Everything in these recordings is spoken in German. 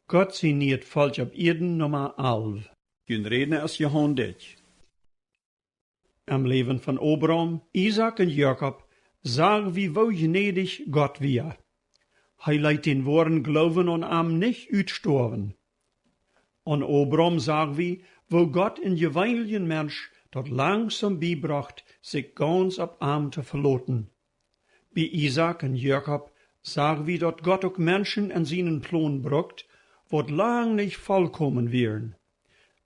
Gott signeert volk op Eden nummer 11. Kun reden als je hond dit. Am leven van Abraham, Isaac en Jacob zagen wie wo gnädig Gott wir. Hij leidt den woorden geloven und am nicht uitstorven. An Abraham sagen wir, wo Gott in gewöhnlichen Mensch dort langsam beibracht, sich ganz ab am zu verloten. Bei Isaac en Jacob sagen wir, dort Gott auch Menschen an seinen Plan brucht, wat lang nicht vollkommen wären.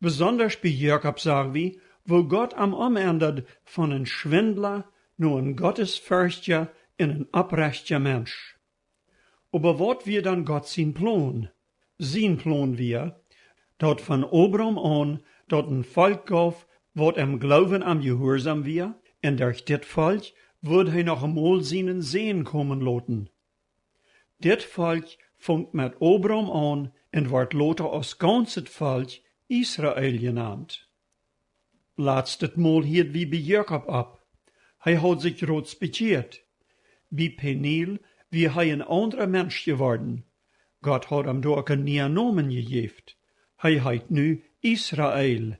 Besonders bei Jacob sagen wir, wo Gott am umändert von een Schwindler nur een Gottesfürchter in een oprechter Mensch. Aber wat wir dann Gott sein Plan? Sein Plan wir, dort von Abraham an, dort ein Volk gab, wat am Glauben am Gehorsam wir, und durch dit Volk wird hij noch einmal seinen Sehen kommen lassen. Dit Volk fängt mit Abraham an und wird later als ganzes Volk Israel genannt. Laatst Mal hielt wie bei Jacob ab. Hij hat sich rots bekeert. Bei Peniel wie hij een anderer Mensch geworden. Gott hat ihm doch een nieuwe Namen gegeben. Hij heet nu Israel.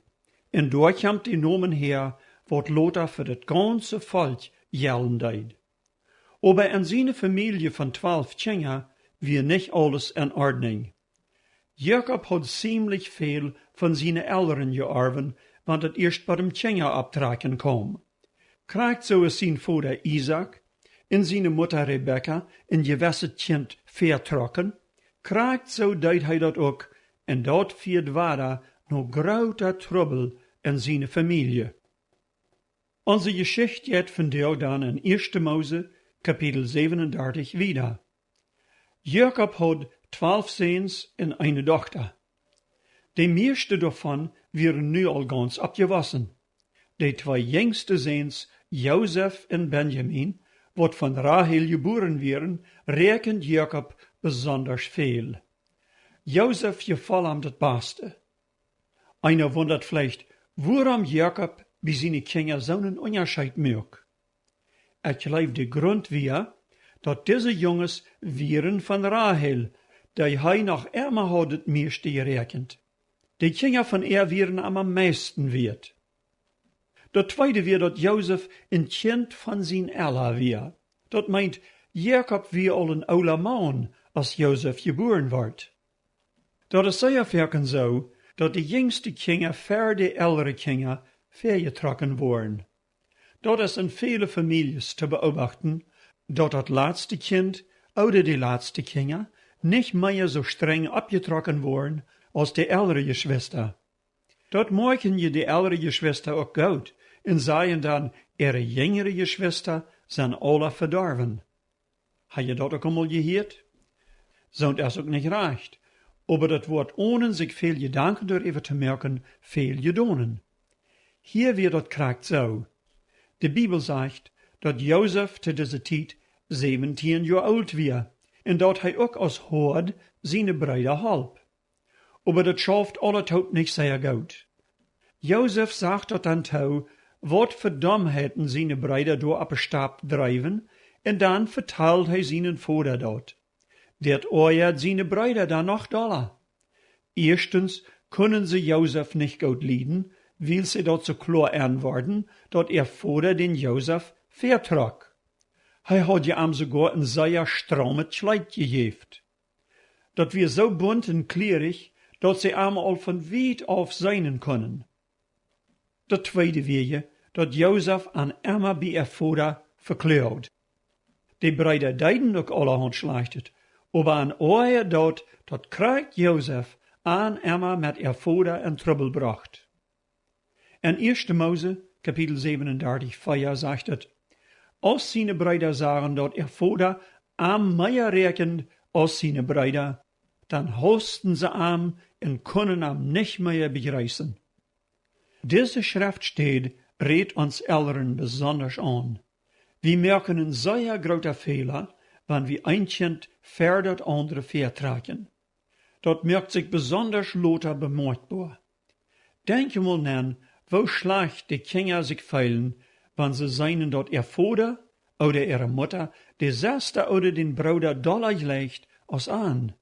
En door komt die Namen her, wat later für das ganze Volk gelten deed. Aber in seine Familie von 12 Kindern wir nicht alles in Ordnung. Jacob hat ziemlich viel von seinen Eltern geerven, want het erst bei dem Kinder abtraken kam. Krijgt so es sein Vater Isaac en seine Mutter Rebecca een gewisse Kind vertrokken, krijgt so deed hij dat ook, en dat viert vader nog groter Trouble in seine Familie. Onze Geschichte geht von der dann in 1. Mose, Kapitel 37 wieder. Jacob hat 12 Sehns en eine Tochter. Die meiste davon wären nu al ganz abgewassen. Die 2 jüngste Sehns, Josef en Benjamin, wat von Rahel geboren wären, rekent Jacob besonders viel. Josef gefiel ihm das Beste. Einer wundert vielleicht, warum Jacob bei seinen Kindern so einen Unterschied macht. Ich glaube, der Grund war, dass diese Jungs wären von Rahel, die hij noch immer hat das meiste gerechnet. Die Kinder von wären am meisten wert. Das zweite war, dass Josef ein Kind von sein Ella war. Das meint, Jacob war al een ouder Mann, als Josef geboren werd. Dat is sehr verken so, dass die jüngste Kinder für die ältere Kinder vergetrokken worden. Dat is in viele Familien zu beobachten, dass das letzte Kind oder die letzte Kinder nicht mehr so streng abgetrokken worden als die ältere Geschwister. Dat merken je die ältere Geschwister auch gut und sagen dann, ihre jüngere Geschwister sind alle verdorben. Heb je dat ook einmal gehört? Sind es auch nicht recht, aber das wird ohne sich viel Gedanken darüber zu merken, viel gedonen. Hier wird das kragt so. Die Bibel sagt, dass Josef zu dieser Zeit 17 Jahre alt war und dass er auch als Hord seine Brüder halb. Aber das schafft alle tot nicht sehr gut. Josef sagt dat dann tau, wat für Dummheiten seine Brüder do ab Stab treiben, und dann verteilt hij seinen Vater dort. Dat oorjert seine Brüder dann noch doller. Erstens können sie Josef nicht gut lieben, weil sie dort so klar antworten, dat ihr Vater den Josef vertrok. Hij hat ja am sogar ein sehr strammes Kleid gegeben. Dat wir so bunt und klierig, dat sie einmal von weit auf seinen können. Dat tweede weer, dat Josef an Emma bij ihr Vater verkleurt. Die Brüder deiden ook allerhand schlechtet, aber an oor dat krijgt Josef an Emma met ihr Vater in Trouble bracht. In 1. Mose, Kapitel 37, 4 sagt het, als seine Brüder sagen, dat ihr Vater am mehr rekent als seine Brüder, dann hosten sie am und können am nicht mehr begreifen. Diese Schrift steht, redt uns Eltern besonders an. Wir merken einen sehr großen Fehler, wenn wir ein Kind für das andere vertragen. Das merkt sich besonders lauter bemerkbar. Denke mal an, wo schlecht die Kinder sich fühlen, wenn sie sehen, dass ihr Vater oder ihre Mutter die Schwester oder den Bruder doller legt als an.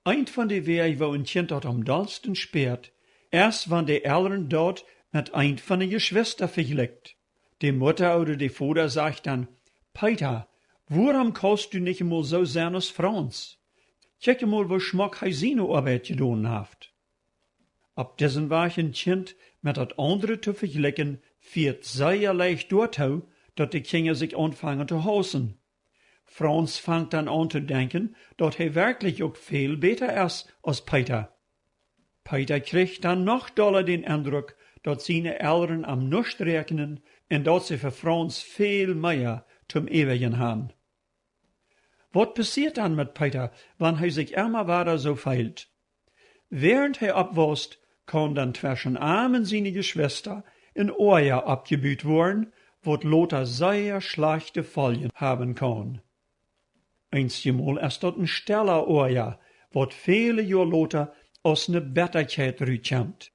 Ein von de Wege, wo ein Kind dort am dollsten sperrt, erst wann de Eltern dort mit ein von de Geschwister vergleicht. Die Mutter oder de Vater sagt dann, Peter, warum kannst du nicht mal so sein als Franz? Kijk mal, wo schmack hij seine Arbeit gedaan heeft. Ab dessen war ein Kind mit dat andere zu vergleichen, wird sehr leicht dorthin, dat die Kinder sich anfangen zu hassen. Franz fängt dann an zu denken, dat hij wirklich auch viel besser ist als Peter. Peter kriegt dann noch doller den Eindruck, dat seine Eltern am Nust rechnen und dat sie für Franz viel mehr zum Ewigen haben. Was passiert dann mit Peter, wenn hij sich immer weiter so feilt? Während er abwast, kann dann zwischen Armen seine Geschwister in Oja abgebüht worden, wat Lothar sehr schlechte Folgen haben kann. Einstmal ist dort ein steller Oja, wat viele Jahr Lothar aus ne Betterkeit rütschammt.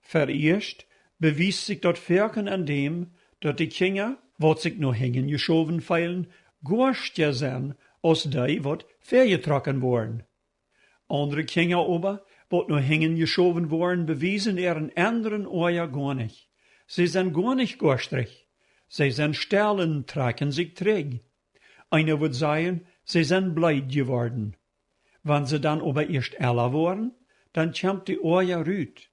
Vererst bewies sich dort Wirken an dem, dat die Kinder, wat sich nur hängen geschoven feilen, gorstja sein, als die, wat vergetrokken worden. Andere Kinder aber, wat nur hängen geschoven worden, bewiesen ihren anderen Oja gar nicht. Sie sind gar nicht gorstrig. Sie sind stellen, tragen sich träg. Einer wird sagen, sie sind blöd geworden. Wenn sie dann aber erst älter worden, dann kommt die Oja rüt.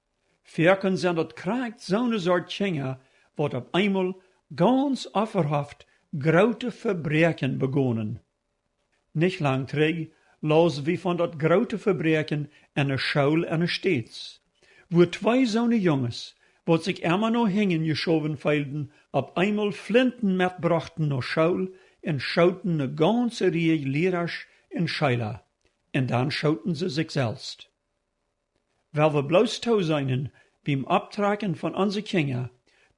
Wirken sind dat kriegt so ne Sort Kinder, wat auf einmal ganz offerhaft grote Verbrechen begonnen. Nicht lang träg, las wie von dat grote Verbrechen in der Schule en Stets, wo zwei so ne Junges, wat sich immer noch hängen geschoven feilden, ab einmal Flinten mitbrachten nach Schule und schauten ne ganze Reihe Lehrers in Scheiler, und dann schauten sie sich selbst. Weil wir bloß tau seinen, beim Abtragen von unsere Kinder,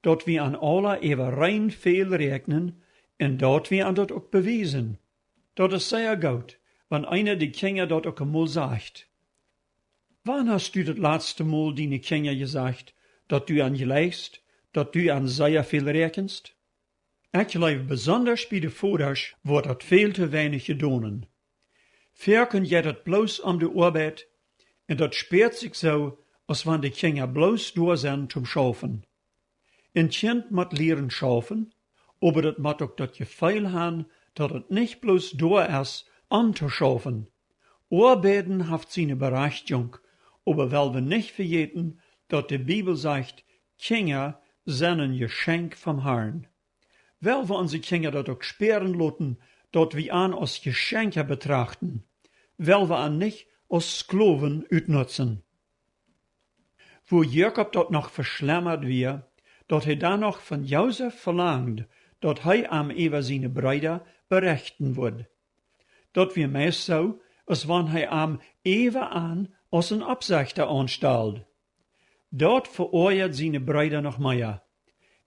dort wir an aller ever rein viel rechnen, und dort wir an dort auch bewiesen. Dort ist sehr gut, wenn einer die Kinder dort auch einmal sagt. Wann hast du das letzte Mal deine Kinder gesagt, dat du an je leist, dat du an sehr viel rechenst? Ich glaube, besonders bei den Vaters wird dat viel zu wenig gedonen. Wirken je dat bloß de Arbeit, und dat sperrt sich so, als wenn die Kinder bloß door sind zum Schaufen. Ein Kind moet leren schaufen, aber dat moet auch dat Gefühl haben, dat het nicht bloß door ist, zu schaufen. Arbeiten haft seine Berechtigung, aber weil wir nicht vergeten, dat die Bibel sagt, Kinder sind ein Geschenk vom Herrn. Weil wir unsere Kinder dat auch sperren lassen, dat wir an als Geschenke betrachten, weil wir an nicht als Sklaven utnutzen. Wo Jakob dort noch verschlemmert wir, dat hij dann noch von Josef verlangt, dat hij am Eva seine Brüder berechten wird. Dat wir meist so, als wann hij am Eva an als een Absichter anstellt. Dort verurteilt seine Brüder noch mehr.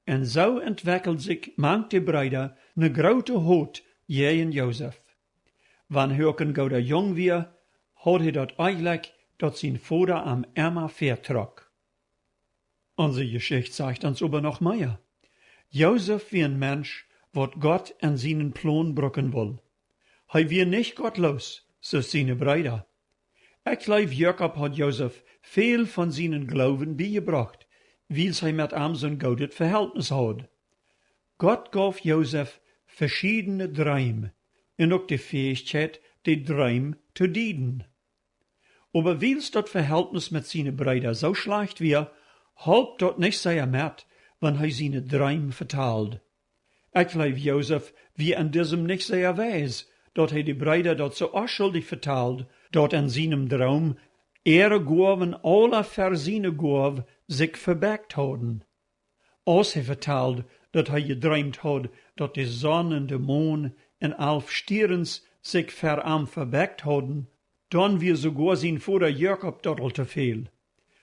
Und so entwickelt sich manche Brüder ne grote Haat gegen Josef. Wann Hürken gouder jong wir, hat hij dat eigentlich, dat sein Vater am Emma vertrok. Unsere Geschichte sagt uns aber noch mehr. Josef wie ein Mensch, wat Gott an seinen Plan brücken will. Hij wie nicht gottlos, so seine Brüder. Ich glaube, Jakob hat Josef viel von seinen Glauben beigebracht, weil sie mit ihm so ein gutes Verhältnis hat. Gott gab Josef verschiedene Träume und auch die Fähigkeit, die Träume zu dienen. Aber weil das Verhältnis mit seinen Brüdern so schlecht war, halb dort nicht sehr mit, wenn er seine Träume verteilt. Ich glaube, Josef wie an diesem nicht sehr weiß, dat hij die Brüder dort so unschuldig verteilt, dat in seinem Traum ihre Gaven alle für seine Gaven sich verbeckt haben. Als hij verteilt, dat hij gedreamt hat, dat die Sonne und der Mond und 11 Stierens sich für ihm verbeckt haben, dann wir sogar sein Vater Jakob dort te viel.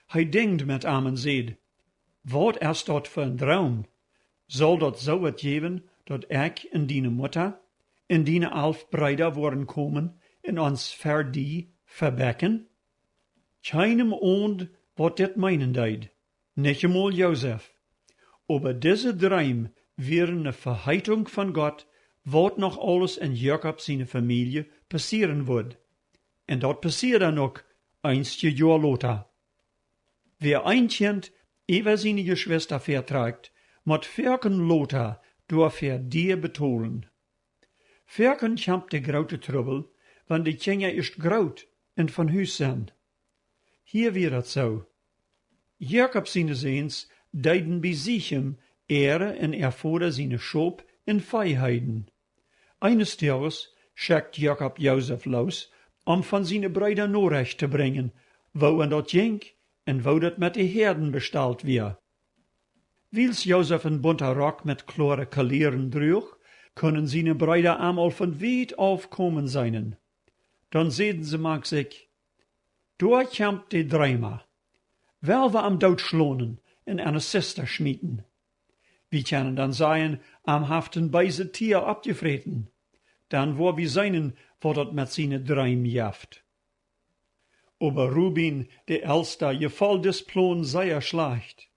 Hij denkt mit ihm und sagt, wat ist dort für ein Traum? Soll dort so wat geben, dat ich und deine Mutter und deine 11 Brüder worden kommen und uns für die verbecken? Keinem und wat dit meinen deid, nicht einmal Josef. Aber diese Traum wären eine Verheitung von Gott, wat noch alles in Jakob seine Familie passieren wird. En dat passierde nog, einstje Jahr later. Wer ein Kind über seine Geschwister verträgt, mot Ferken Lothar durch die betolen. Ferken kämpft de grote Trouble, wann die Kinder ist groot en van huis zijn. Hier wird het so. Jakob seine Seens deiden bij Sichem en erfordern seine Schop in Freiheiten. Eines Tages schickt Jakob Josef los, van seine Brüder Norrecht te brengen, wo dat ging en wo dat met de Herden besteld weer. Wils Josef een bunter Rock met klare Kalieren droeg, können seine Brüder einmal von weit aufkommen seinen. Dann sehen sie mag sich, dort kämpft die Dreimer. Wel we am dood schlonen en eine Sister schmieden. Wir können dann sagen, am haften beise Tier abgefreten. Dann wo wir seinen, wo dat met seine Dreim jaft. Aber Rubin, der Elster, gefall des Plan sehr schlecht.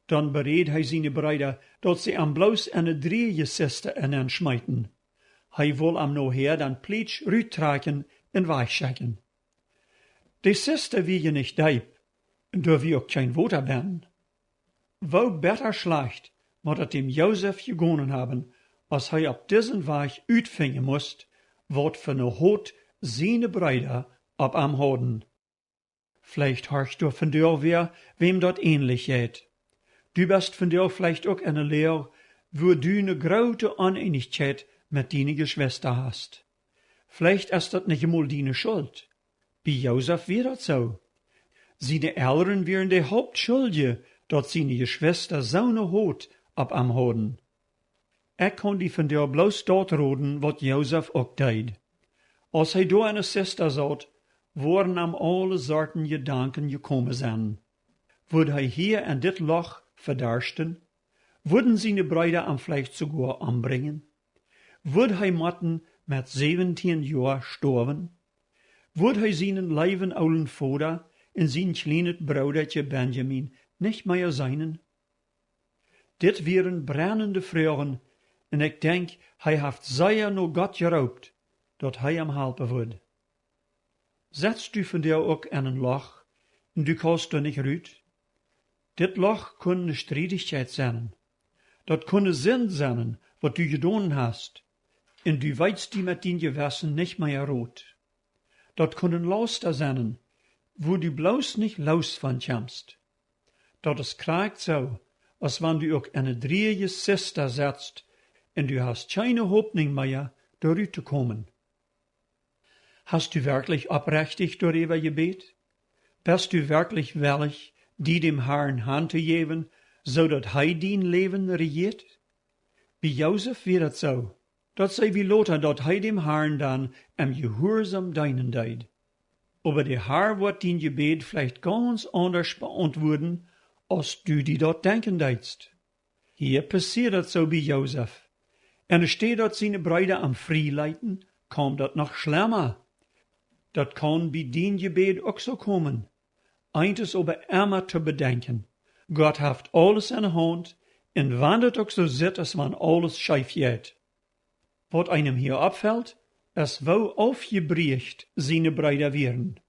Dann beredt hij seine Brüder, dat sie am bloß eine drieje Sister en schmeiten. Hij wil am noher dan pleitsch rüttraken en weichschicken. Die Sister wie je nicht deib, da wir auch kein Woter werden. Wo better schlecht, moet het dem Josef gegonnen haben, als hij op diesen Weg uitvingen moest, wat für ne Hot seine Brüder ab am hoden. Vielleicht horcht du von dir wer, wem dort ähnlich geht. Du bist von dir vielleicht auch eine Lehr, wo du ne grote Uneinigkeit mit deine Geschwister hast. Vielleicht ist das nicht einmal deine Schuld. Bei Josef wird das so. Seine Eltern wären die Hauptschuldige, dat seine Geschwister so ne Hot ab am hoden. Ich kann die von dir bloß dort roden, wat Josef auch deed. Als hij door eine Sister zat, worden am alle Sorten Gedanken gekommen zijn. Würde hij hier in dit Loch verdarsten? Würden seine Brüder am vielleicht sogar umbringen? Würde hij matten mit 17 Jahren sterben? Würde hij seinen leiven oulen Vater en zijn kleines Brudertje Benjamin nicht mehr seinen? Dit wären brennende Fragen, en ik denk, hij heeft zeer no Gott geraubt, dat hij hem helpen wordt. Setzt du von dir ook in een Loch, en du kannst er nicht ruit? Dit Loch kunne ne Streitigkeit sein. Dat kunne Sinn sein, wat du gedaan hast, en du weißt die mit den Gewissen nicht mehr rot. Dat kunnen Lauster sein, wo du bloß nicht los von kämpfst. Dat is kraakt so, als wenn du ook eine drieje Sister setzt, en du hast keine Hoffnung mehr, darüber zu kommen. Hast du wirklich oprechtig darüber gebet? Bist du wirklich willig, die dem Herrn Hand zu geben, so dat hij dein Leben regiert? Bei Josef wird es so, dat sei wie Lothar, dat hij dem Herrn dann im Gehorsam deinen deid. Aber der Herr wird dein Gebet vielleicht ganz anders beantworten, als du die dort denken deidst. Hier passiert het so bei Josef. En steht dort seine Brüder am Frieleiten, kommt dat noch schlimmer. Dat kann bei den Gebet auch so kommen. Eint is aber immer zu bedenken. Gott haft alles in der Hand, en wann dat auch so sit, als man alles scheif geht. Wat einem hier abfällt, es wo aufgebricht seine Brüder wären.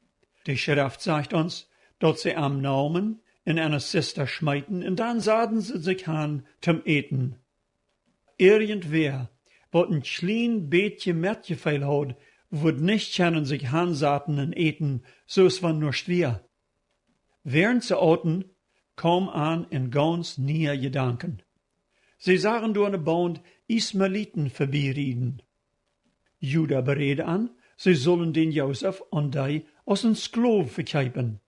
Die Schrift sagt uns, dat sie am Namen in einer Sister schmeiten, en dann sahen sie sich an zum Eten. Irgendwer, wat een klein beetje metgeveil had, wird nicht können sich hansaten en eten, so es war nur schwer. Während sie aten, kam an in ganz nie Gedanken. Sie sahen durch eine Band Ismaeliten vorbeirieden. Juda beredet an, sie sollen den Josef und die als een Sklav verkaufen.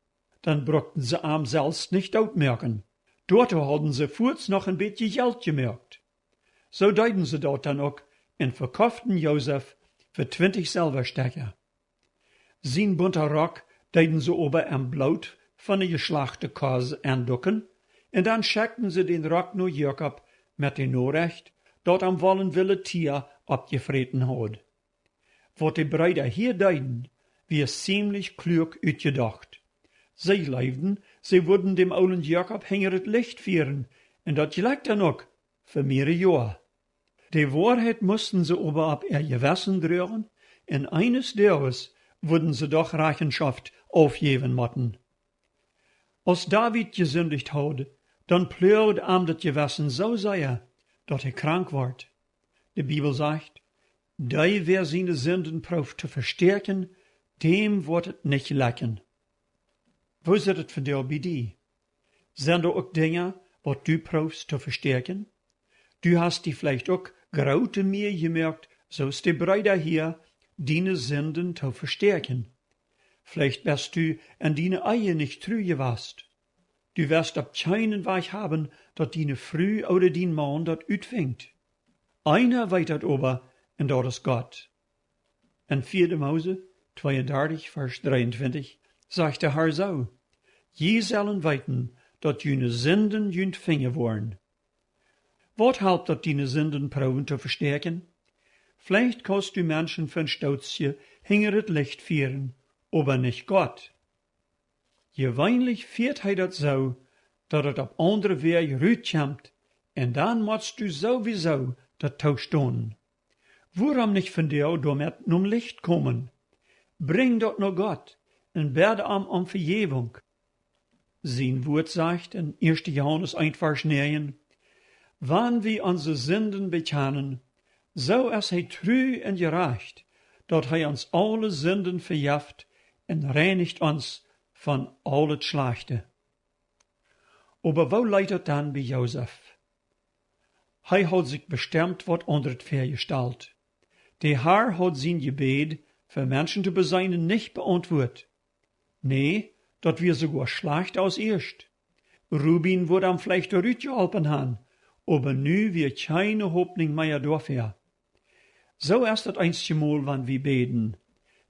Dann brockten sie am selbst nicht outmerken. Dort hadden sie voorts noch ein beetje Geld gemerkt. So deiden sie dort dann auch und verkauften Josef für 20 Silberstecker. Sein bunter Rock deiden sie ober am Blut von der geschlachte Kase anducken, und dann schickten sie den Rock nur Jakob mit den Norrecht, dort am wollen wille Tier abgefreten had. Wat die Brüder hier deiden, wie ziemlich klug uitgedacht. Sie leibten, sie würden dem oulen Jakob hänger het Licht vieren, und dat gelijk dan ook, für mehrere Jahre. Die Wahrheit mussten sie aber ab ihr Gewissen drühren, und eines Tages würden sie doch Rechenschaft aufgeben motten. Als David gesündigt had, dann pleurt das Gewissen so sehr, dass krank wordt. De Bibel sagt, die wer seine Sünden prooft te versterken, dem wordt het nicht lecken. Wo zit het vandaag bij die? Zijn er ook dingen wat du proefst te versterken? Du hast die vielleicht ook grote meer gemerkt, zoals de Brüder hier, deine Sünden te versterken. Vielleicht bist du an deine Eier nicht treu gewast. Du wirst ab keinen Weg haben, dat deine Frau oder dein Mann dat uitvingt. Einer weet dat aber, en dat is Gott. In 4 Mose 32, vers 23, sagt der Herr so, je zullen weten, dat jene Sünden junt vingen worden. Wat helpt dat deine Sünden proben te versterken? Vielleicht kannst du Menschen von Stautzje hinger het Licht vieren, aber nicht Gott. Gewöhnlich viert hij dat so, dat het op andere weer uitkomt, en dan moest du sowieso dat toestonen. Waarom nicht von dir damit num Licht kommen? Bring dat naar Gott en bid om Vergebung. Sein Wort sagt in 1. Johannes 1, Vers 9, wann wir unsere Sünden bekennen, so ist hij treu en gerecht, dat hij uns alle Sünden verjaft en reinigt uns von alle Schlechte. Aber wo leidt het dan bij Josef? Hij had zich bestemd wat onder het Veer gesteld. De Herr had zijn Gebet für Menschen zu beseinen nicht beantwortet. Nee, dat wir sogar schlecht aus erst. Rubin wurde am vielleicht geholpen haben, aber nu wird keine Hoffnung mehr dafür. So ist das einzige Mal, wann wir beten.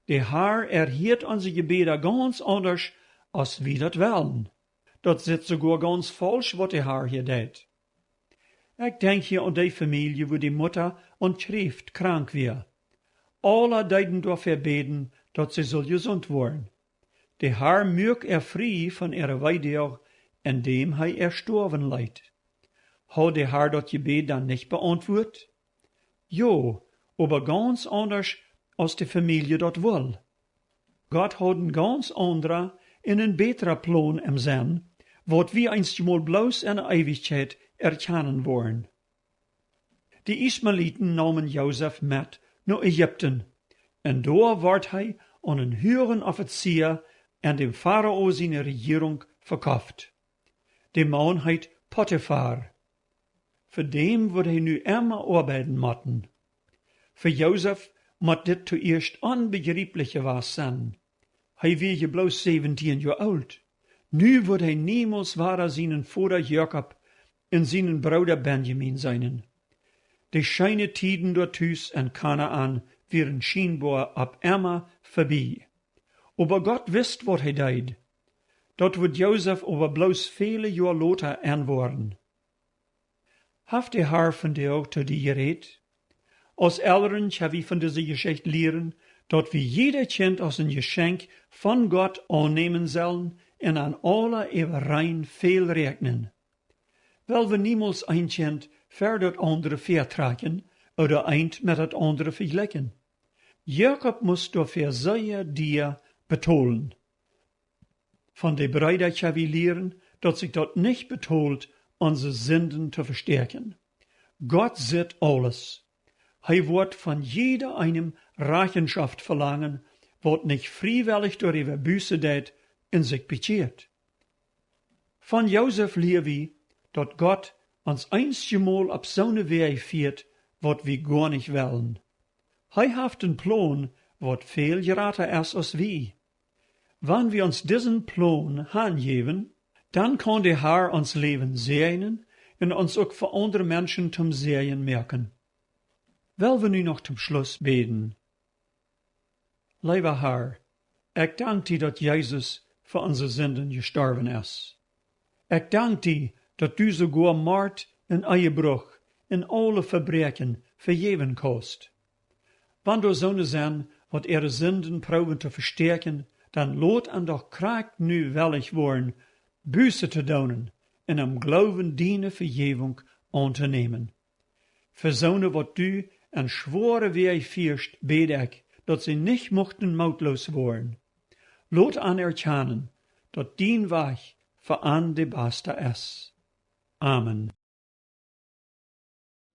Der Herr erhört unsere Gebete ganz anders, als wir das wollen. Das ist sogar ganz falsch, was der Herr hier tut. Ich denke hier an die Familie, wo die Mutter und Schrift krank war. Alle deuten dafür beten, dass sie soll gesund werden. Der Herr mög frei von ihrer Weide, indem er sterben leidt. Hat der Herr das Gebet dann nicht beantwortet? Jo, aber ganz anders, als die Familie das will. Gott hat ein ganz anderer en een betere Plan im Sinn, wat wir einstmal bloß in der Ewigkeit erkennen wollen. Die Ismaeliten nahmen Josef mit naar Ägypten, en daar werd hij aan een höheren Offizier en dem Pharao seine Regierung verkauft. De man heet Potiphar. Für dem wird hij nu immer arbeiten moeten. Für Josef moet dit zuerst onbegrijplich geweest zijn. Hij war je bloß 17 Jahre alt. Nu wird hij niemals wahrer seinen Vater Jakob en seinen Bruder Benjamin sein. De scheine Tiden dort thuis en Kanaan wären scheinbar ab immer vorbei. Aber Gott wisst, wat hij deed. Dat wird Josef aber bloß viele Jahre later antworten. Haft der Herr von dir auch zu dir geredet? Als Eltern habe ich von dieser Geschichte lehren, dat wir jeder Kind als ein Geschenk von Gott annehmen sollen en an alle eeuwerein veel rechnen. Weil wir niemals ein Kind ver dat andere vertragen oder eint met dat andere vergleichen. Jakob muss dafür sehr dir betonen. Von den Brüdern habe ich lehren, dass sich dort nicht betolt, unsere Sünden zu verstärken. Gott sieht alles. Hij wird von jeder einem Rechenschaft verlangen, wat nicht freiwillig durch ihre Büße tät in sich bekehrt. Von Josef lehren wir, dass Gott uns einzige Mal auf so eine Weg führt, wat wir gar nicht wollen. Hij hat einen Plan, wat viel gerater ist als wir. Wenn wir uns diesen Plan hingeben, dann kann der Herr uns Leben segnen und uns auch für andere Menschen zum Sehen merken. Wel we nu nog zum Schluss beten. Lieber Herr, ich danke dir, dass Jesus für unsere Sünden gestorben ist. Ich danke dir, dass du sogar Mord en Ehebruch en alle Verbrechen vergeben kannst. Wenn du so sind, wat ihre Sünden proben zu verstärken, dann lot an doch kracht nu willig worden, Buße zu tun en am Glauben deine Vergebung anzunehmen. Für so wat du en schwore Weg führst, bete ich, dat sie nicht mochten mautlos worden. Lot anerkennen, dat dien Weg für an de beste ist. Amen.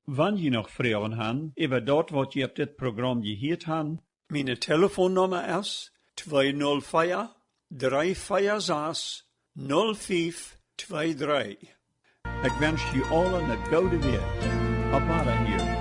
Wann je noch Fragen haben, über dort, was je auf dit Programm gehört haben, Meine Telefonnummer ist 204 346 0523. ich wünsche you allen eine gute Welt. Op alle hier.